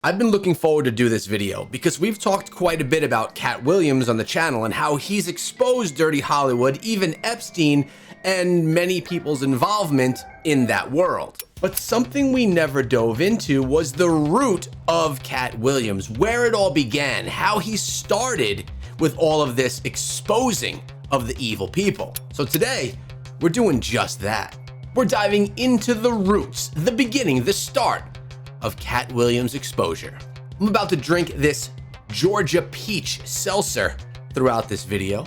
I've been looking forward to do this video because we've talked quite a bit about Katt Williams on the channel and how he's exposed dirty Hollywood, even Epstein, and many people's involvement in that world. But something we never dove into was the root of Katt Williams, where it all began, how he started with all of this exposing of the evil people. So today, we're doing just that. We're diving into the roots, the beginning, the start of Katt Williams' exposure. I'm about to drink this Georgia peach seltzer throughout this video.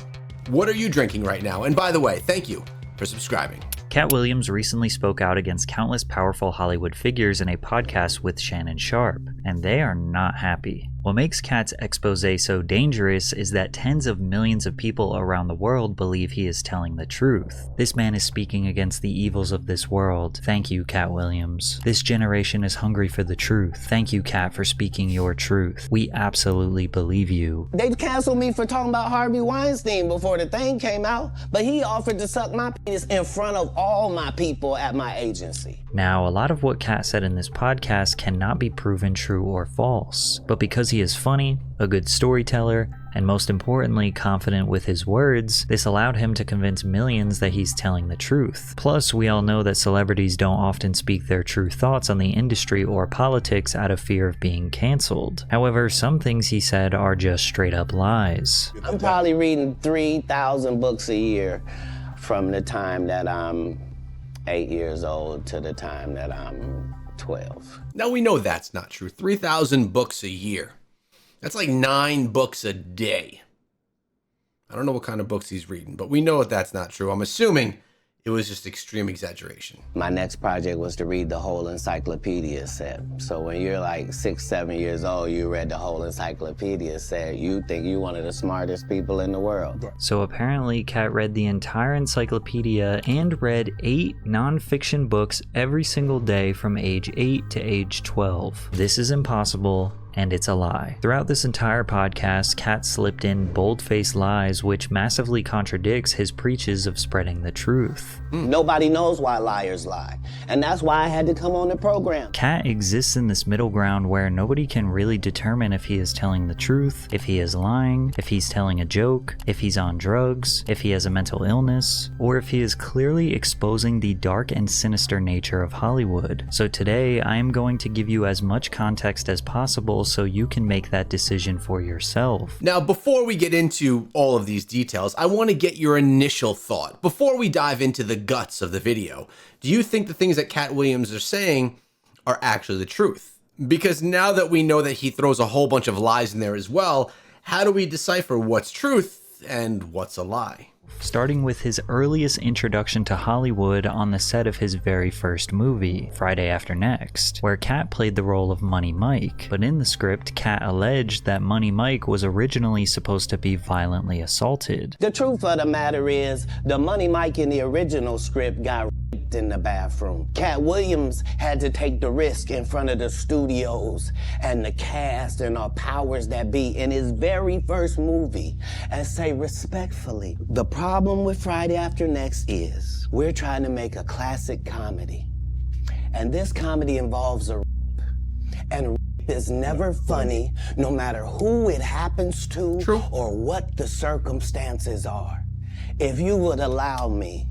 What are you drinking right now? And by the way, thank you for subscribing. Katt Williams recently spoke out against countless powerful Hollywood figures in a podcast with Shannon Sharpe, and they are not happy. What makes Katt's expose so dangerous is that tens of millions of people around the world believe he is telling the truth. This man is speaking against the evils of this world. Thank you, Katt Williams. This generation is hungry for the truth. Thank you, Katt, for speaking your truth. We absolutely believe you. They canceled me for talking about Harvey Weinstein before the thing came out, but he offered to suck my penis in front of all my people at my agency. Now, a lot of what Katt said in this podcast cannot be proven true or false, but because he is funny, a good storyteller, and most importantly, confident with his words, this allowed him to convince millions that he's telling the truth. Plus, we all know that celebrities don't often speak their true thoughts on the industry or politics out of fear of being canceled. However, some things he said are just straight up lies. I'm probably reading 3,000 books a year from the time that I'm 8 years old to the time that I'm 12. Now we know that's not true. 3,000 books a year. That's like 9 books a day. I don't know what kind of books he's reading, but we know that that's not true. I'm assuming it was just extreme exaggeration. My next project was to read the whole encyclopedia set. So when you're like 6, 7 years old, you read the whole encyclopedia set, you think you're one of the smartest people in the world. So apparently Katt read the entire encyclopedia and read 8 non-fiction books every single day from age 8 to age 12. This is impossible, and it's a lie. Throughout this entire podcast, Katt slipped in bold-faced lies which massively contradicts his preaches of spreading the truth. Nobody knows why liars lie, and that's why I had to come on the program. Katt exists in this middle ground where nobody can really determine if he is telling the truth, if he is lying, if he's telling a joke, if he's on drugs, if he has a mental illness, or if he is clearly exposing the dark and sinister nature of Hollywood. So today, I am going to give you as much context as possible so you can make that decision for yourself. Now, before we get into all of these details, I want to get your initial thought. Before we dive into the guts of the video, do you think the things that Katt Williams are saying are actually the truth? Because now that we know that he throws a whole bunch of lies in there as well, how do we decipher what's truth and what's a lie? Starting with his earliest introduction to Hollywood on the set of his very first movie, Friday After Next, where Katt played the role of Money Mike. But in the script, Katt alleged that Money Mike was originally supposed to be violently assaulted. The truth of the matter is, the Money Mike in the original script got raped in the bathroom. Katt Williams had to take the risk in front of the studios and the cast and our powers that be in his very first movie and say respectfully, the problem with Friday After Next is we're trying to make a classic comedy. And this comedy involves a rape. And rape is never funny, no matter who it happens to or what the circumstances are. If you would allow me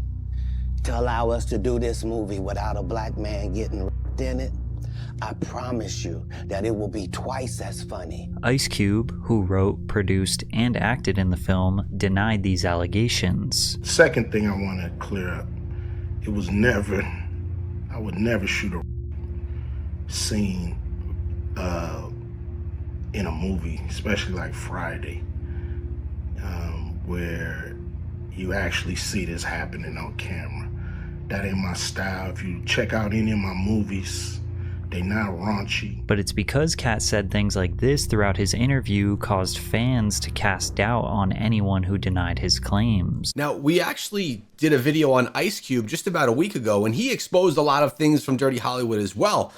to allow us to do this movie without a black man getting raped in it, I promise you that it will be twice as funny. Ice Cube, who wrote, produced, and acted in the film, denied these allegations. Second thing I want to clear up, it was never, I would never shoot a scene in a movie, especially like Friday, where you actually see this happening on camera. That ain't my style. If you check out any of my movies, they not raunchy. But it's because Katt said things like this throughout his interview caused fans to cast doubt on anyone who denied his claims. Now, we actually did a video on Ice Cube just about a week ago, and he exposed a lot of things from Dirty Hollywood as well.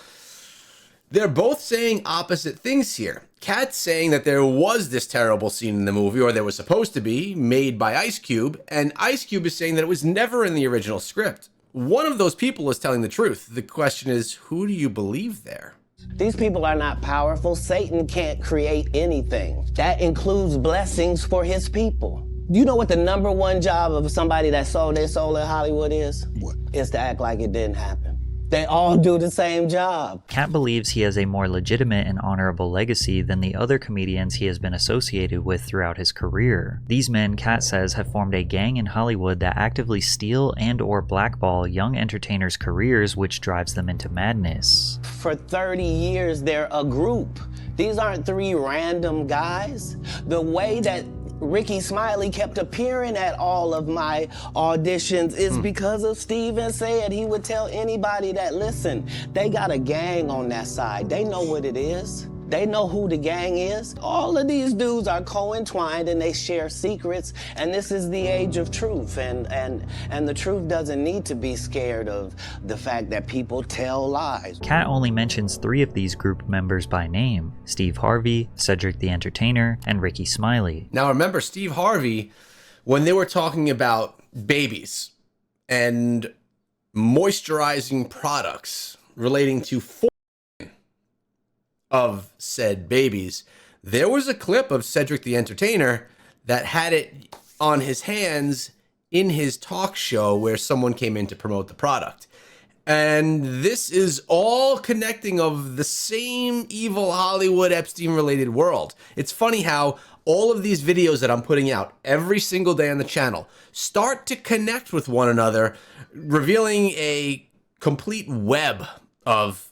They're both saying opposite things here. Katt's saying that there was this terrible scene in the movie, or there was supposed to be, made by Ice Cube, and Ice Cube is saying that it was never in the original script. One of those people is telling the truth. The question is, who do you believe there? These people are not powerful. Satan can't create anything. That includes blessings for his people. You know what the #1 job of somebody that sold their soul in Hollywood is? What? Is to act like it didn't happen. They all do the same job. Katt believes he has a more legitimate and honorable legacy than the other comedians he has been associated with throughout his career. These men, Katt says, have formed a gang in Hollywood that actively steal and or blackball young entertainers' careers, which drives them into madness. For 30 years, they're a group. These aren't 3 random guys. The way that Ricky Smiley kept appearing at all of my auditions is because of Steven said he would tell anybody that, listen, they got a gang on that side. They know what it is. They know who the gang is. All of these dudes are co-entwined and they share secrets, and this is the age of truth, and the truth doesn't need to be scared of the fact that people tell lies. Katt only mentions 3 of these group members by name: Steve Harvey, Cedric the Entertainer, and Ricky Smiley. Now remember, Steve Harvey, when they were talking about babies and moisturizing products relating to of said babies, there was a clip of Cedric the Entertainer that had it on his hands in his talk show where someone came in to promote the product. And this is all connecting of the same evil Hollywood Epstein-related world. It's funny how all of these videos that I'm putting out every single day on the channel start to connect with one another, revealing a complete web of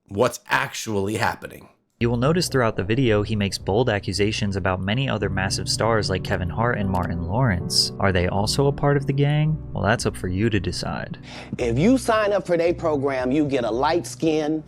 what's actually happening. You will notice throughout the video he makes bold accusations about many other massive stars like Kevin Hart and Martin Lawrence. Are they also a part of the gang? Well, that's up for you to decide. If you sign up for their program, you get a light-skinned,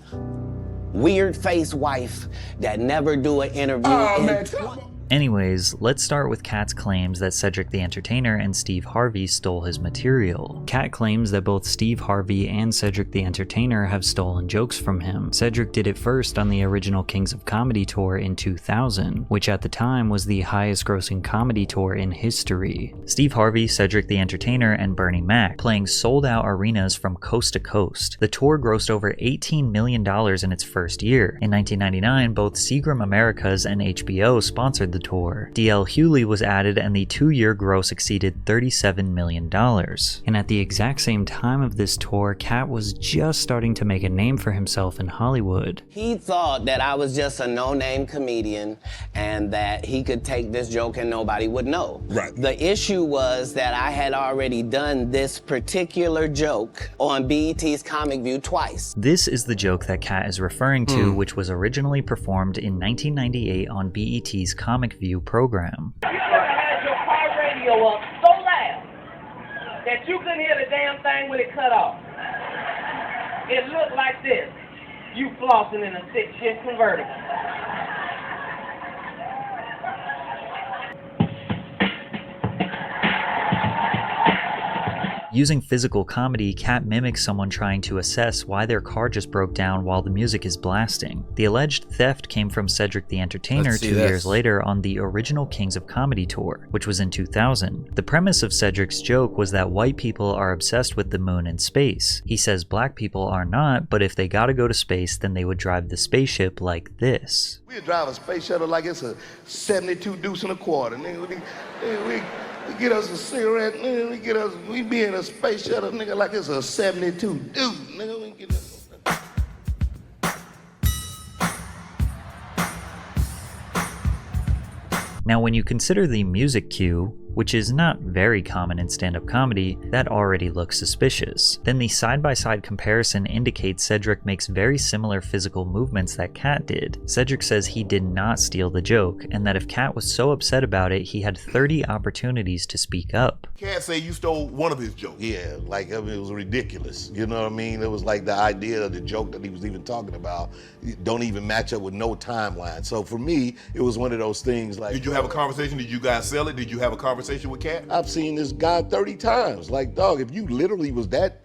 weird-faced wife that never do an interview. Anyways, let's start with Katt's claims that Cedric the Entertainer and Steve Harvey stole his material. Katt claims that both Steve Harvey and Cedric the Entertainer have stolen jokes from him. Cedric did it first on the original Kings of Comedy tour in 2000, which at the time was the highest grossing comedy tour in history. Steve Harvey, Cedric the Entertainer, and Bernie Mac playing sold out arenas from coast to coast. The tour grossed over $18 million in its first year. In 1999, both Seagram Americas and HBO sponsored the tour. D.L. Hewley was added and the 2-year gross exceeded $37 million. And at the exact same time of this tour, Katt was just starting to make a name for himself in Hollywood. He thought that I was just a no-name comedian and that he could take this joke and nobody would know. Right. The issue was that I had already done this particular joke on BET's Comic View twice. This is the joke that Katt is referring to, which was originally performed in 1998 on BET's Comic View program. You could have had your car radio up so loud that you couldn't hear the damn thing when it cut off. It looked like this. You flossing in a 6-shift convertible. Using physical comedy, Katt mimics someone trying to assess why their car just broke down while the music is blasting. The alleged theft came from Cedric the Entertainer 2 years later on the original Kings of Comedy tour, which was in 2000. The premise of Cedric's joke was that white people are obsessed with the moon and space. He says black people are not, but if they gotta go to space, then they would drive the spaceship like this. We'd drive a space shuttle like it's a 72 deuce and a quarter. We get us a cigarette, nigga, we be in a space shuttle, nigga, like it's a 72 deuce, nigga, we get us. Now, when you consider the music cue, which is not very common in stand-up comedy, that already looks suspicious. Then the side-by-side comparison indicates Cedric makes very similar physical movements that Katt did. Cedric says he did not steal the joke, and that if Katt was so upset about it, he had 30 opportunities to speak up. Katt say you stole one of his jokes. Yeah, like, I mean, it was ridiculous. You know what I mean? It was like the idea of the joke that he was even talking about don't even match up with no timeline. So for me, it was one of those things like... Did you have a conversation? Did you guys sell it? Did you have a conversation with Katt? I've seen this guy 30 times. Like, dog, if you literally was that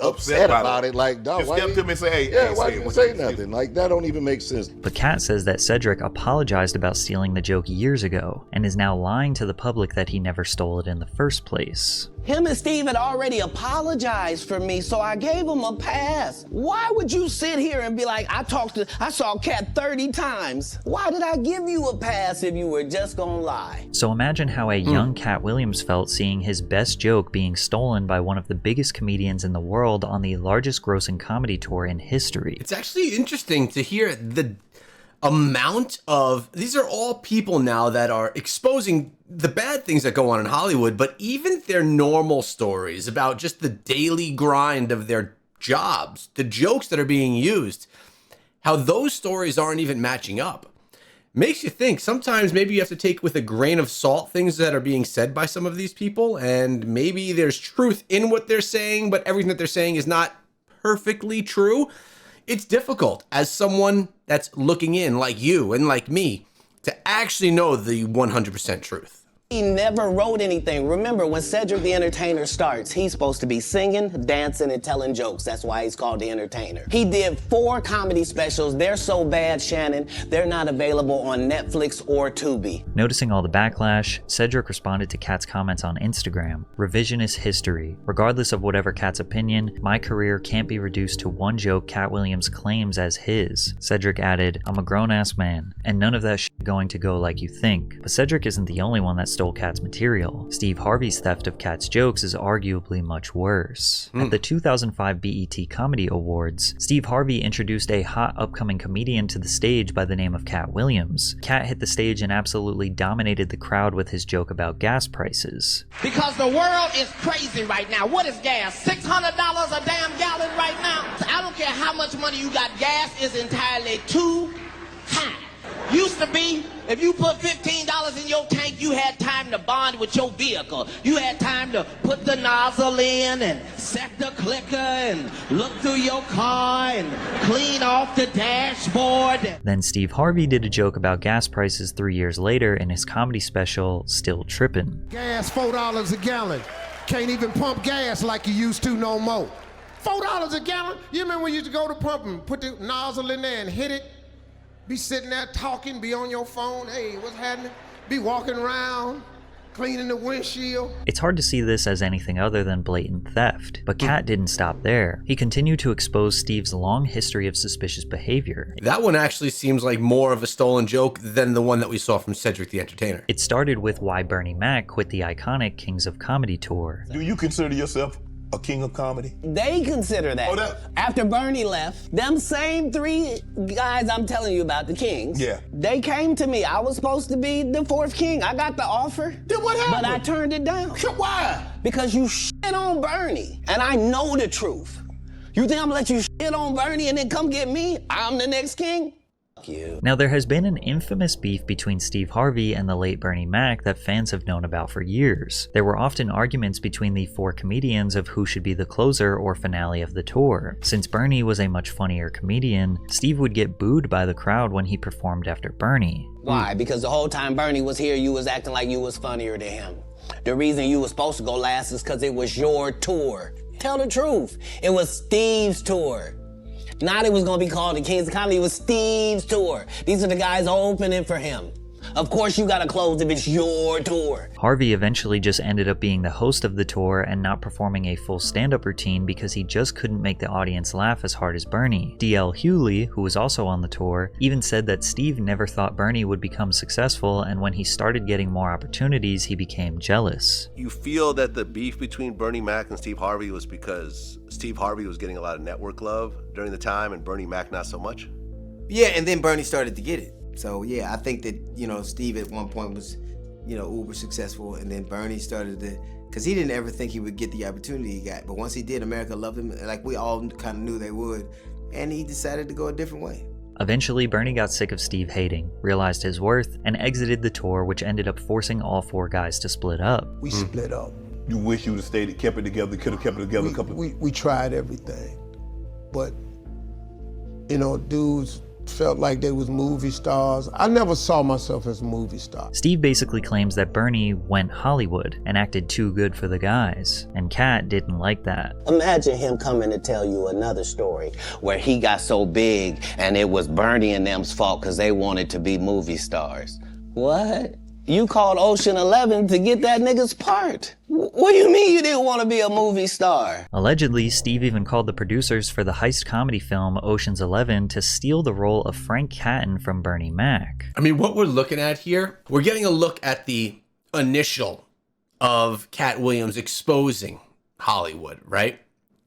upset about it, like, dog, just step to him and say, hey, yeah, why didn't you say nothing? Like, that don't even make sense. But Katt says that Cedric apologized about stealing the joke years ago, and is now lying to the public that he never stole it in the first place. Him and Steve had already apologized for me, so I gave him a pass. Why would you sit here and be like, I saw Katt 30 times. Why did I give you a pass if you were just gonna lie? So imagine how a young Katt Williams felt seeing his best joke being stolen by one of the biggest comedians in the world on the largest grossing comedy tour in history. It's actually interesting to hear the amount of, these are all people now that are exposing the bad things that go on in Hollywood, but even their normal stories about just the daily grind of their jobs, the jokes that are being used, how those stories aren't even matching up. Makes you think sometimes maybe you have to take with a grain of salt things that are being said by some of these people, and maybe there's truth in what they're saying, but everything that they're saying is not perfectly true. It's difficult as someone that's looking in like you and like me to actually know the 100% truth. He never wrote anything. Remember, when Cedric the Entertainer starts, he's supposed to be singing, dancing, and telling jokes. That's why he's called the Entertainer. He did 4 comedy specials. They're so bad, Shannon, they're not available on Netflix or Tubi. Noticing all the backlash, Cedric responded to Katt's comments on Instagram. Revisionist history. Regardless of whatever Katt's opinion, my career can't be reduced to one joke Katt Williams claims as his. Cedric added, I'm a grown-ass man, and none of that shit going to go like you think. But Cedric isn't the only one that stole Katt's material. Steve Harvey's theft of Katt's jokes is arguably much worse. At the 2005 BET Comedy Awards, Steve Harvey introduced a hot upcoming comedian to the stage by the name of Katt Williams. Katt hit the stage and absolutely dominated the crowd with his joke about gas prices. Because the world is crazy right now. What is gas? $600 a damn gallon right now? I don't care how much money you got, gas is entirely too high. Used to be, if you put $15 in your tank, you had time to bond with your vehicle. You had time to put the nozzle in and set the clicker and look through your car and clean off the dashboard. Then Steve Harvey did a joke about gas prices 3 years later in his comedy special, Still Trippin'. Gas $4 a gallon. Can't even pump gas like you used to no more. $4 a gallon? You remember when you used to go to pump and put the nozzle in there and hit it? Be sitting there talking, be on your phone, hey, what's happening? Be walking around, cleaning the windshield. It's hard to see this as anything other than blatant theft, but Katt didn't stop there. He continued to expose Steve's long history of suspicious behavior. That one actually seems like more of a stolen joke than the one that we saw from Cedric the Entertainer. It started with why Bernie Mac quit the iconic Kings of Comedy tour. Do you consider yourself a king of comedy? They consider that. Oh, After Bernie left, them same 3 guys I'm telling you about, the Kings, Yeah. they came to me. I was supposed to be the 4th king. I got the offer. Then what happened? But I turned it down. Why? Because you shit on Bernie, and I know the truth. You think I'm gonna let you shit on Bernie and then come get me? I'm the next king? Fuck you. Now, there has been an infamous beef between Steve Harvey and the late Bernie Mac that fans have known about for years. There were often arguments between the 4 comedians of who should be the closer or finale of the tour. Since Bernie was a much funnier comedian, Steve would get booed by the crowd when he performed after Bernie. Why? Because the whole time Bernie was here, you was acting like you was funnier than him. The reason you was supposed to go last is because it was your tour. Tell the truth. It was Steve's tour. Not it was gonna be called the Kings of Comedy, it was Steve's tour. These are the guys opening for him. Of course you gotta close if it's your tour. Harvey eventually just ended up being the host of the tour and not performing a full stand-up routine because he just couldn't make the audience laugh as hard as Bernie. D.L. Hewley, who was also on the tour, even said that Steve never thought Bernie would become successful, and when he started getting more opportunities, he became jealous. You feel that the beef between Bernie Mac and Steve Harvey was because Steve Harvey was getting a lot of network love during the time and Bernie Mac not so much? Yeah, and then Bernie started to get it. So yeah, I think that, Steve at one point was, uber successful, and then Bernie started to, because he didn't ever think he would get the opportunity he got. But once he did, America loved him, like we all kind of knew they would, and he decided to go a different way. Eventually, Bernie got sick of Steve hating, realized his worth, and exited the tour, which ended up forcing all 4 guys to split up. We split up. You wish you would have stayed, kept it together, could have kept it together a couple of... We tried everything, but, dudes felt like they was movie stars. I never saw myself as a movie star. Steve basically claims that Bernie went Hollywood and acted too good for the guys, and Katt didn't like that. Imagine him coming to tell you another story where he got so big and it was Bernie and them's fault because they wanted to be movie stars. What? You called Ocean 11 to get that nigga's part. What do you mean you didn't want to be a movie star? Allegedly, Steve even called the producers for the heist comedy film Ocean's 11 to steal the role of Frank Catton from Bernie Mac. I mean, what we're looking at here, we're getting a look at the initial of Katt Williams exposing Hollywood, right?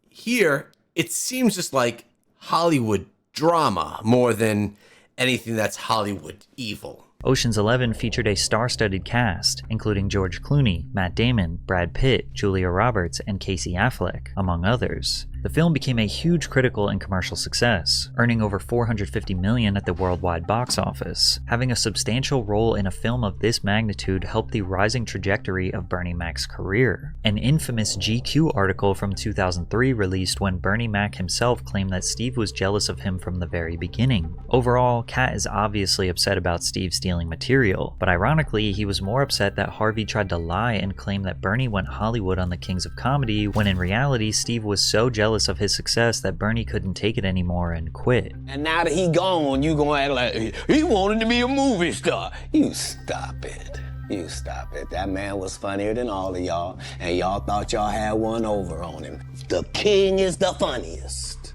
Here, it seems just like Hollywood drama more than anything that's Hollywood evil. Ocean's 11 featured a star-studded cast, including George Clooney, Matt Damon, Brad Pitt, Julia Roberts, and Casey Affleck, among others. The film became a huge critical and commercial success, earning over $450 million at the worldwide box office. Having a substantial role in a film of this magnitude helped the rising trajectory of Bernie Mac's career. An infamous GQ article from 2003 released when Bernie Mac himself claimed that Steve was jealous of him from the very beginning. Overall, Katt is obviously upset about Steve stealing material, but ironically, he was more upset that Harvey tried to lie and claim that Bernie went Hollywood on the Kings of Comedy, when in reality, Steve was so jealous of his success that Bernie couldn't take it anymore and quit. And now that he gone, you gonna act like he wanted to be a movie star. You stop it. You stop it. That man was funnier than all of y'all, and y'all thought y'all had one over on him. The king is the funniest.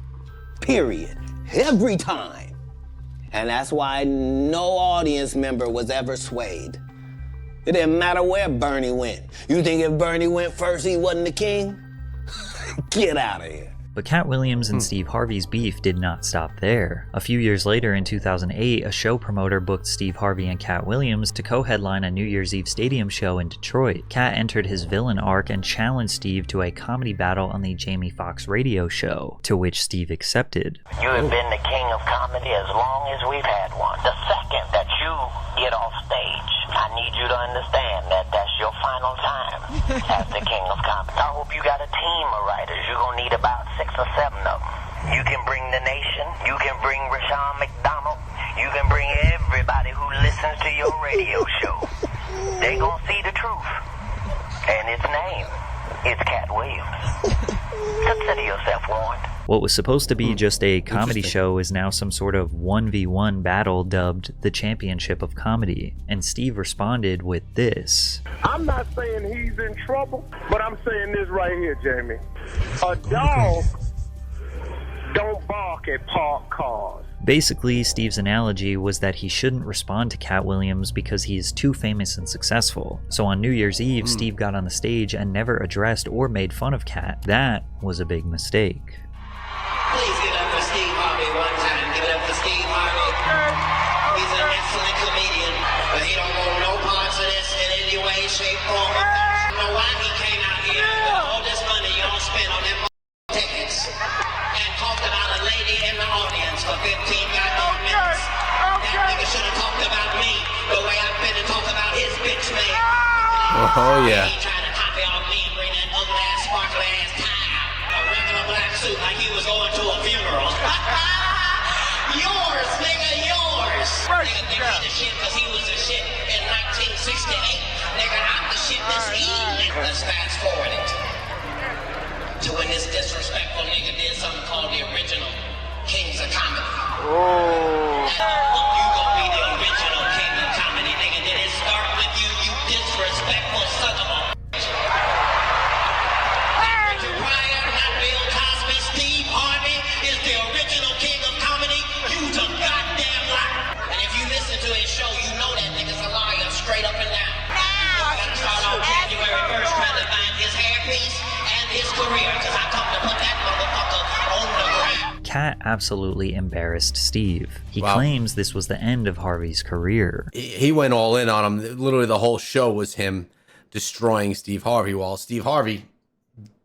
Period. Every time. And that's why no audience member was ever swayed. It didn't matter where Bernie went. You think if Bernie went first, he wasn't the king? Get out of here. But Katt Williams and Steve Harvey's beef did not stop there. A few years later in 2008, a show promoter booked Steve Harvey and Katt Williams to co-headline a New Year's Eve stadium show in Detroit. Katt entered his villain arc and challenged Steve to a comedy battle on the Jamie Foxx radio show, to which Steve accepted. You have been the king of comedy as long as we've had one. The second that you get off stage, I need you to understand that that's your final time as the king of comedy. I hope you got a team of writers. You're going to need about 6 or 7 of them. You can bring The Nation. You can bring Rashawn McDonald. You can bring everybody who listens to your radio show. They going to see the truth. And its name is Katt Williams. Consider yourself warned. What was supposed to be just a comedy show is now some sort of 1v1 battle dubbed the Championship of Comedy, and Steve responded with this. I'm not saying he's in trouble, but I'm saying this right here, Jamie. A dog don't bark at parked cars. Basically, Steve's analogy was that he shouldn't respond to Katt Williams because he is too famous and successful. So on New Year's Eve, Steve got on the stage and never addressed or made fun of Katt. That was a big mistake. Please give it up for Steve Harvey one time. Give it up for Steve Harvey. He's an excellent comedian, but he don't want no parts of this in any way, shape, form, or fashion. I don't know why he came out here with all this money y'all spent on them tickets and talked about a lady in the audience for 15 goddamn minutes. That nigga should have talked about me the way I've been to talk about his bitch man. Oh, yeah. He tried to copy off me and bring that ugly ass, sparkly ass tie out. A regular black suit like he was going to a funeral. Yours, nigga, yours. Nigga think he the shit because he was the shit in 1968. Nigga, I'm the shit this evening. Let's fast forward it to when this disrespectful nigga did something called the original Kings of Comedy. Oh. You gonna be the original King of Comedy, nigga. Did it start with you, you disrespectful son of a Richard Pryor, not Bill Cosby, Steve Harvey is the original King of Comedy. You's a goddamn liar. And if you listen to his show, you know that nigga's a liar straight up and down. I gotta start off January 1st trying to find his hairpiece and his career, because I come to put that motherfucker on the ground. Katt absolutely embarrassed Steve. He claims this was the end of Harvey's career. He went all in on him. Literally the whole show was him destroying Steve Harvey, while Steve Harvey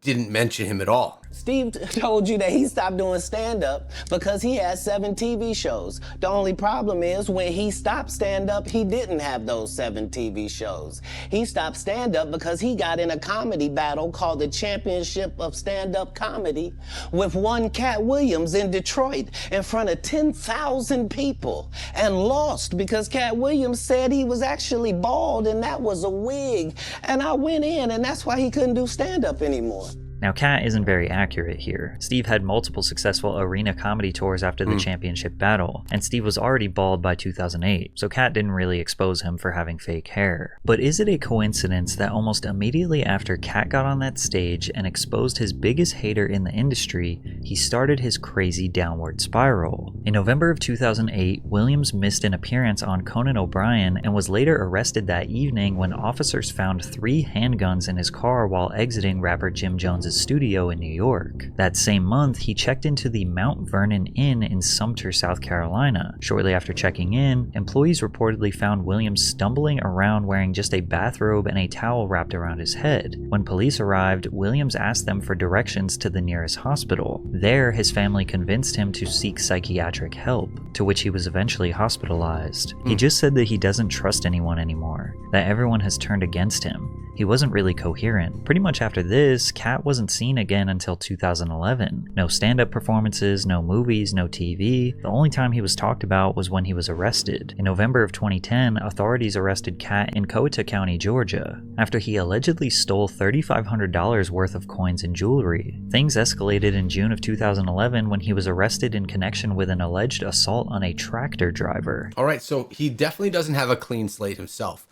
didn't mention him at all. Steve told you that he stopped doing stand-up because he had 7 TV shows. The only problem is when he stopped stand-up, he didn't have those 7 TV shows. He stopped stand-up because he got in a comedy battle called the Championship of Stand-Up Comedy with one Katt Williams in Detroit in front of 10,000 people and lost because Katt Williams said he was actually bald and that was a wig. And I went in and that's why he couldn't do stand-up anymore. Now, Katt isn't very accurate here. Steve had multiple successful arena comedy tours after the championship battle, and Steve was already bald by 2008, so Katt didn't really expose him for having fake hair. But is it a coincidence that almost immediately after Katt got on that stage and exposed his biggest hater in the industry, he started his crazy downward spiral? In November of 2008, Williams missed an appearance on Conan O'Brien and was later arrested that evening when officers found 3 handguns in his car while exiting rapper Jim Jones' studio in New York. That same month, he checked into the Mount Vernon Inn in Sumter, South Carolina. Shortly after checking in, employees reportedly found Williams stumbling around wearing just a bathrobe and a towel wrapped around his head. When police arrived, Williams asked them for directions to the nearest hospital. There, his family convinced him to seek psychiatric help, to which he was eventually hospitalized. He just said that he doesn't trust anyone anymore, that everyone has turned against him. He wasn't really coherent. Pretty much after this, Katt wasn't seen again until 2011. No stand-up performances, no movies, no TV. The only time he was talked about was when he was arrested. In November of 2010, authorities arrested Katt in Coweta County, Georgia, after he allegedly stole $3,500 worth of coins and jewelry. Things escalated in June of 2011 when he was arrested in connection with an alleged assault on a tractor driver. All right, so he definitely doesn't have a clean slate himself.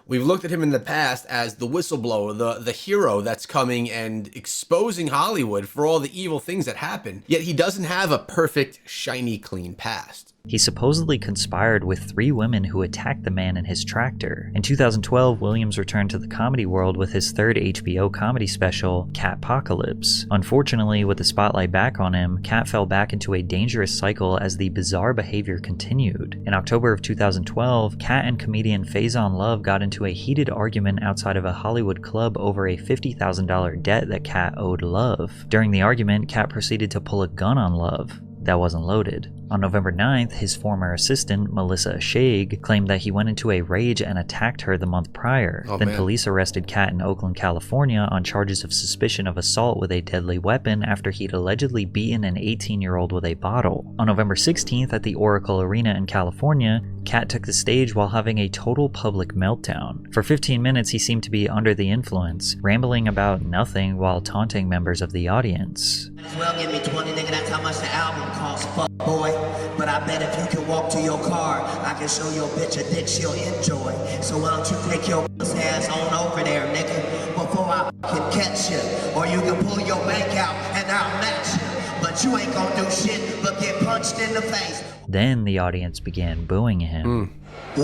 We've looked at him in the past as the whistleblower, the hero that's coming and exposing Hollywood for all the evil things that happen. Yet he doesn't have a perfect, shiny, clean past. He supposedly conspired with 3 women who attacked the man in his tractor. In 2012, Williams returned to the comedy world with his 3rd HBO comedy special, Kattpocalypse. Unfortunately, with the spotlight back on him, Katt fell back into a dangerous cycle as the bizarre behavior continued. In October of 2012, Katt and comedian Faison Love got into a heated argument outside of a Hollywood club over a $50,000 debt that Katt owed Love. During the argument, Katt proceeded to pull a gun on Love that wasn't loaded. On November 9th, his former assistant, Melissa Shaig, claimed that he went into a rage and attacked her the month prior. Police arrested Katt in Oakland, California on charges of suspicion of assault with a deadly weapon after he'd allegedly beaten an 18-year-old with a bottle. On November 16th at the Oracle Arena in California, Katt took the stage while having a total public meltdown. For 15 minutes, he seemed to be under the influence, rambling about nothing while taunting members of the audience. Well, give me 20, nigga, that's how much the album costs, fuck boy. But I bet if you can walk to your car, I can show your bitch a dick she'll enjoy. So why don't you take your ass on over there, nigga, before I can catch you. Or you can pull your bank out and I'll match you. But you ain't gonna do shit but get punched in the face. Then the audience began booing him. Boo!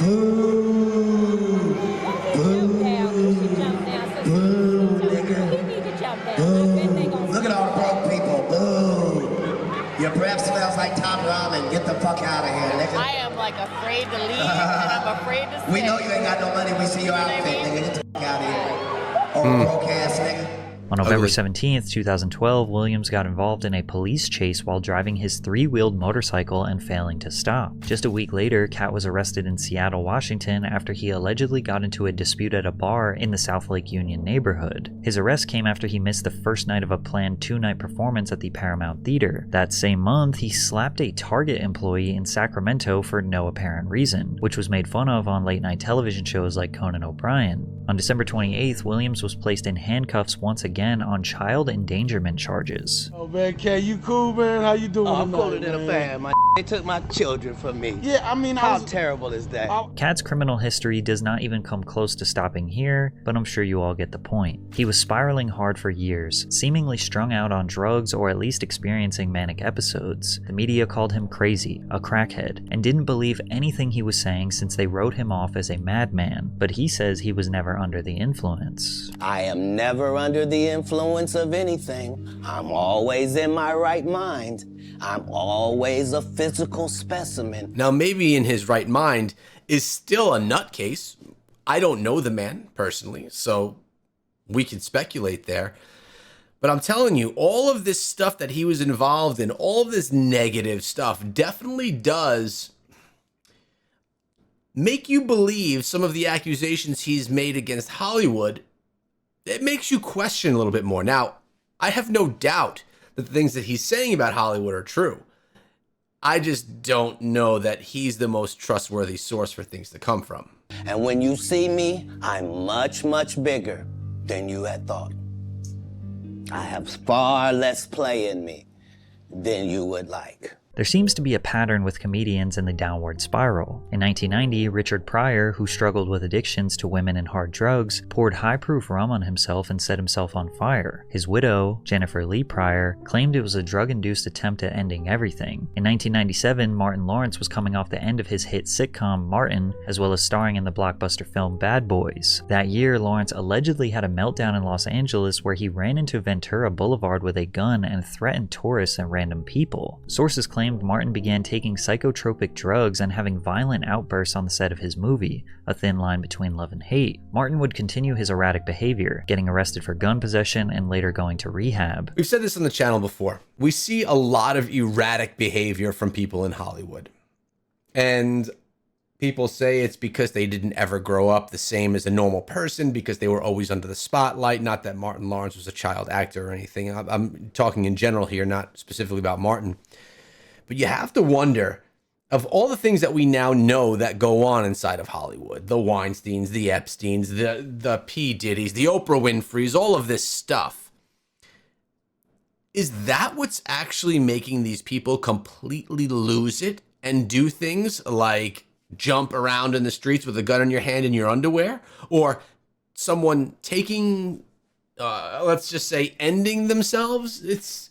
Boo! Boo! Look at all the broke people. Boo! Your breath smells like top ramen. Get the fuck out of here, nigga. I am like afraid to leave and I'm afraid to stay. We know you ain't got no money. We see your outfit, nigga. Get the fuck out of here. Oh, broke ass nigga. On November 17th, 2012, Williams got involved in a police chase while driving his 3-wheeled motorcycle and failing to stop. Just a week later, Katt was arrested in Seattle, Washington after he allegedly got into a dispute at a bar in the South Lake Union neighborhood. His arrest came after he missed the first night of a planned 2-night performance at the Paramount Theater. That same month, he slapped a Target employee in Sacramento for no apparent reason, which was made fun of on late-night television shows like Conan O'Brien. On December 28th, Williams was placed in handcuffs once again on child endangerment charges. Oh man, K, you cool, man? How you doing? I'm cooler than a fan, man. They took my children from me. Yeah, I mean, how terrible is that? Katt's criminal history does not even come close to stopping here, but I'm sure you all get the point. He was spiraling hard for years, seemingly strung out on drugs or at least experiencing manic episodes. The media called him crazy, a crackhead, and didn't believe anything he was saying since they wrote him off as a madman, but he says he was never under the influence. I am never under the influence of anything. I'm always in my right mind. I'm always a physical specimen. Now, maybe in his right mind is still a nutcase. I don't know the man personally, so we can speculate there. But I'm telling you, all of this stuff that he was involved in, all of this negative stuff definitely does make you believe some of the accusations he's made against Hollywood. It makes you question a little bit more. Now, I have no doubt that the things that he's saying about Hollywood are true. I just don't know that he's the most trustworthy source for things to come from. And when you see me, I'm much, much bigger. than you had thought. I have far less play in me than you would like. There seems to be a pattern with comedians in the downward spiral. In 1990, Richard Pryor, who struggled with addictions to women and hard drugs, poured high-proof rum on himself and set himself on fire. His widow, Jennifer Lee Pryor, claimed it was a drug-induced attempt at ending everything. In 1997, Martin Lawrence was coming off the end of his hit sitcom Martin, as well as starring in the blockbuster film Bad Boys. That year, Lawrence allegedly had a meltdown in Los Angeles where he ran into Ventura Boulevard with a gun and threatened tourists and random people. Sources claim Martin began taking psychotropic drugs and having violent outbursts on the set of his movie, a thin line between love and hate. Martin would continue his erratic behavior, getting arrested for gun possession and later going to rehab. We've said this on the channel before. We see a lot of erratic behavior from people in Hollywood. And people say it's because they didn't ever grow up the same as a normal person, because they were always under the spotlight. Not that Martin Lawrence was a child actor or anything. I'm talking in general here, not specifically about Martin. But you have to wonder, of all the things that we now know that go on inside of Hollywood, the Weinsteins, the Epsteins, the P. Diddy's, the Oprah Winfrey's, all of this stuff, is that what's actually making these people completely lose it and do things like jump around in the streets with a gun in your hand in your underwear? Or someone taking, let's just say, ending themselves?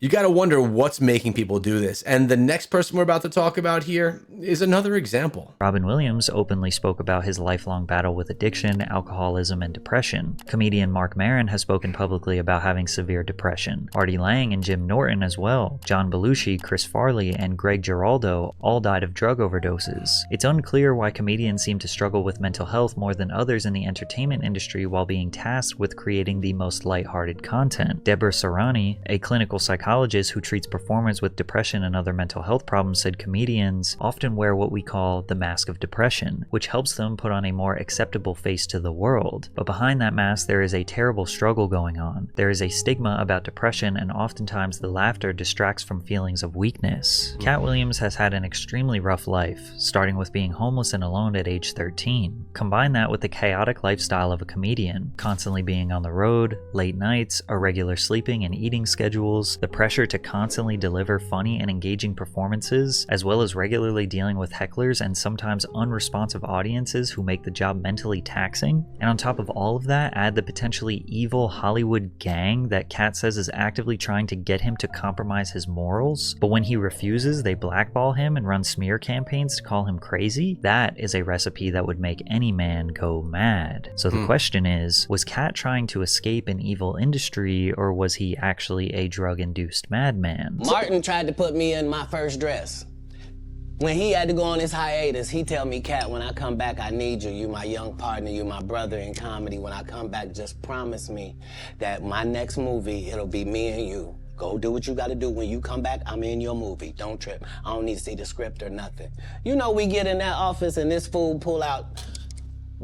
You got to wonder what's making people do this. And the next person we're about to talk about here is another example. Robin Williams openly spoke about his lifelong battle with addiction, alcoholism, and depression. Comedian Marc Maron has spoken publicly about having severe depression. Artie Lang and Jim Norton as well. John Belushi, Chris Farley, and Greg Giraldo all died of drug overdoses. It's unclear why comedians seem to struggle with mental health more than others in the entertainment industry while being tasked with creating the most lighthearted content. Deborah Serrani, a clinical psychologist who treats performers with depression and other mental health problems, said comedians often wear what we call the mask of depression, which helps them put on a more acceptable face to the world. But behind that mask, there is a terrible struggle going on. There is a stigma about depression, and oftentimes the laughter distracts from feelings of weakness. Katt Williams has had an extremely rough life, starting with being homeless and alone at age 13. Combine that with the chaotic lifestyle of a comedian, constantly being on the road, late nights, irregular sleeping and eating schedules, the pressure to constantly deliver funny and engaging performances, as well as regularly dealing with hecklers and sometimes unresponsive audiences who make the job mentally taxing. And on top of all of that, add the potentially evil Hollywood gang that Katt says is actively trying to get him to compromise his morals, but when he refuses, they blackball him and run smear campaigns to call him crazy. That is a recipe that would make any man go mad. So the question is, was Katt trying to escape an evil industry, or was he actually a drug-induced madman? Martin tried to put me in my first dress. When he had to go on his hiatus, he tell me, Katt, when I come back, I need you. You my young partner, you my brother in comedy. When I come back, just promise me that my next movie, it'll be me and you. Go do what you gotta do. When you come back, I'm in your movie. Don't trip. I don't need to see the script or nothing. You know, we get in that office and this fool pull out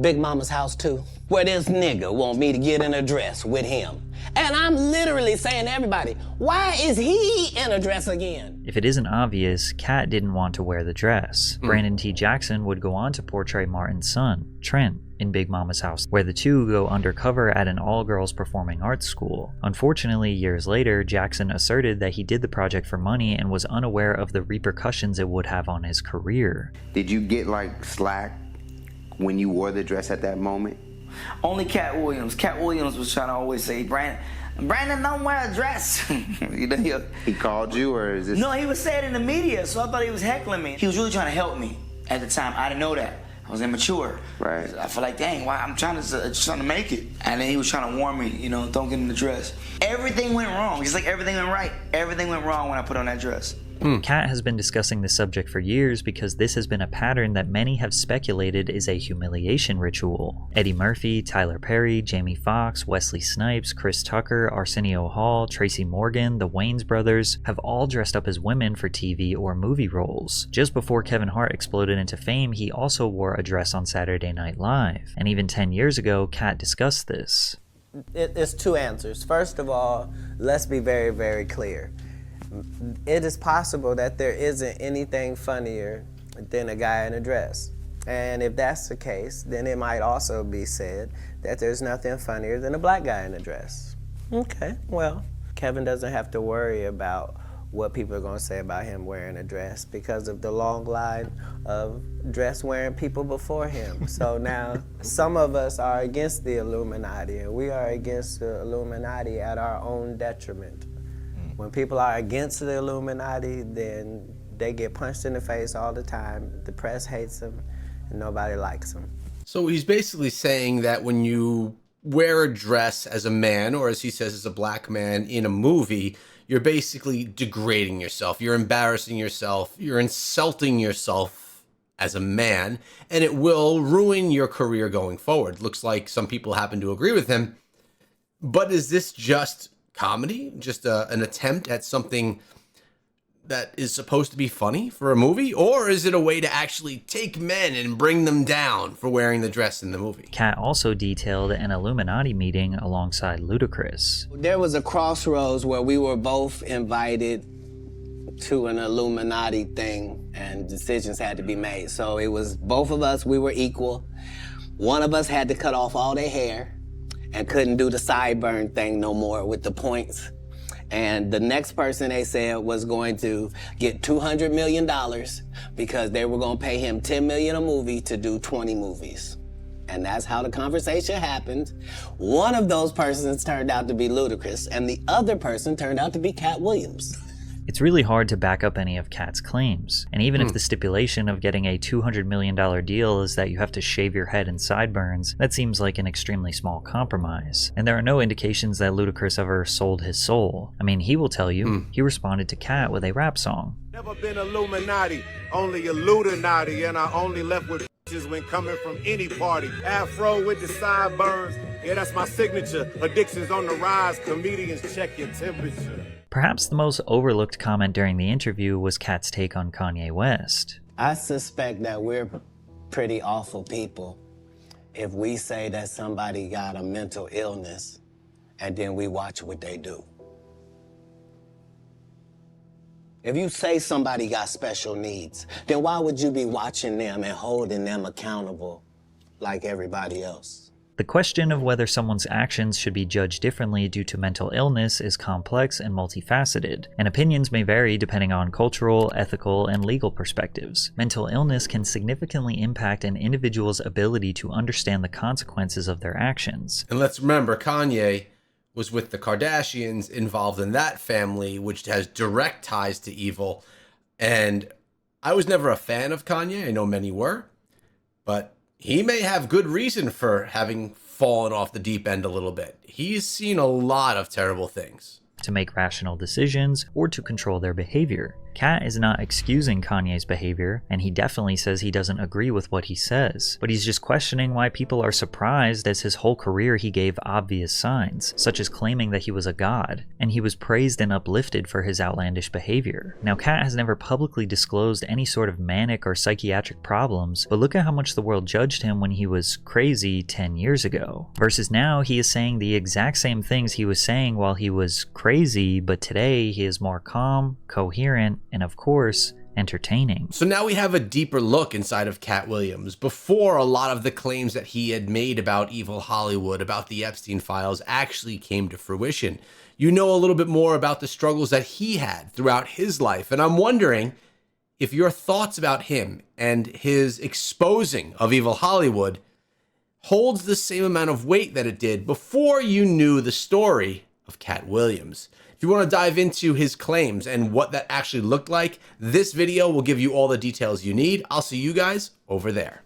Big Mama's House 2, where this nigga want me to get in a dress with him. And I'm literally saying to everybody, why is he in a dress again? If it isn't obvious, Katt didn't want to wear the dress. Brandon T. Jackson would go on to portray Martin's son, Trent, in Big Mama's House, where the two go undercover at an all-girls performing arts school. Unfortunately, years later, Jackson asserted that he did the project for money and was unaware of the repercussions it would have on his career. Did you get like slack when you wore the dress at that moment? Only Katt Williams. Katt Williams was trying to always say, Brandon, don't wear a dress. You know, he called you, or is this? No, he was saying it in the media, so I thought he was heckling me. He was really trying to help me at the time. I didn't know that. I was immature. Right. I feel like, dang, why I'm trying to make it. And then he was trying to warn me, you know, don't get in the dress. Everything went wrong. It's like everything went right. Everything went wrong when I put on that dress. Katt has been discussing this subject for years because this has been a pattern that many have speculated is a humiliation ritual. Eddie Murphy, Tyler Perry, Jamie Foxx, Wesley Snipes, Chris Tucker, Arsenio Hall, Tracy Morgan, the Wayans brothers have all dressed up as women for TV or movie roles. Just before Kevin Hart exploded into fame, he also wore a dress on Saturday Night Live. And even 10 years ago, Katt discussed this. It's two answers. First of all, let's be very, very clear. It is possible that there isn't anything funnier than a guy in a dress. And if that's the case, then it might also be said that there's nothing funnier than a black guy in a dress. Okay, well, Kevin doesn't have to worry about what people are going to say about him wearing a dress because of the long line of dress-wearing people before him. So now some of us are against the Illuminati, and we are against the Illuminati at our own detriment. When people are against the Illuminati, then they get punched in the face all the time. The press hates them, and nobody likes them. So he's basically saying that when you wear a dress as a man, or as he says, as a black man in a movie, you're basically degrading yourself. You're embarrassing yourself. You're insulting yourself as a man, and it will ruin your career going forward. Looks like some people happen to agree with him. But is this just comedy? Just an attempt at something that is supposed to be funny for a movie? Or is it a way to actually take men and bring them down for wearing the dress in the movie? Katt also detailed an Illuminati meeting alongside Ludacris. There was a crossroads where we were both invited to an Illuminati thing and decisions had to be made. So it was both of us, we were equal. One of us had to cut off all their hair and couldn't do the sideburn thing no more with the points. And the next person, they said, was going to get $200 million because they were going to pay him $10 million a movie to do 20 movies. And that's how the conversation happened. One of those persons turned out to be Ludacris, and the other person turned out to be Katt Williams. It's really hard to back up any of Katt's claims, and even if the stipulation of getting a $200 million deal is that you have to shave your head and sideburns, that seems like an extremely small compromise. And there are no indications that Ludacris ever sold his soul. I mean, he will tell you, he responded to Katt with a rap song. Never been Illuminati, only Illuminati, and I only left with bitches when coming from any party. Afro with the sideburns, yeah, that's my signature. Addictions on the rise, comedians check your temperature. Perhaps the most overlooked comment during the interview was Katt's take on Kanye West. I suspect that we're pretty awful people if we say that somebody got a mental illness and then we watch what they do. If you say somebody got special needs, then why would you be watching them and holding them accountable like everybody else? The question of whether someone's actions should be judged differently due to mental illness is complex and multifaceted, and opinions may vary depending on cultural, ethical, and legal perspectives. Mental illness can significantly impact an individual's ability to understand the consequences of their actions. And let's remember, Kanye was with the Kardashians, involved in that family, which has direct ties to evil. And I was never a fan of Kanye. I know many were, but he may have good reason for having fallen off the deep end a little bit. He's seen a lot of terrible things. To make rational decisions or to control their behavior. Katt is not excusing Kanye's behavior, and he definitely says he doesn't agree with what he says, but he's just questioning why people are surprised as his whole career he gave obvious signs, such as claiming that he was a god, and he was praised and uplifted for his outlandish behavior. Now, Katt has never publicly disclosed any sort of manic or psychiatric problems, but look at how much the world judged him when he was crazy 10 years ago, versus now he is saying the exact same things he was saying while he was crazy, but today he is more calm, coherent, and of course, entertaining. So now we have a deeper look inside of Katt Williams. Before a lot of the claims that he had made about evil Hollywood, about the Epstein files, actually came to fruition. You know a little bit more about the struggles that he had throughout his life. And I'm wondering if your thoughts about him and his exposing of evil Hollywood holds the same amount of weight that it did before you knew the story of Katt Williams. If you want to dive into his claims and what that actually looked like, this video will give you all the details you need. I'll see you guys over there.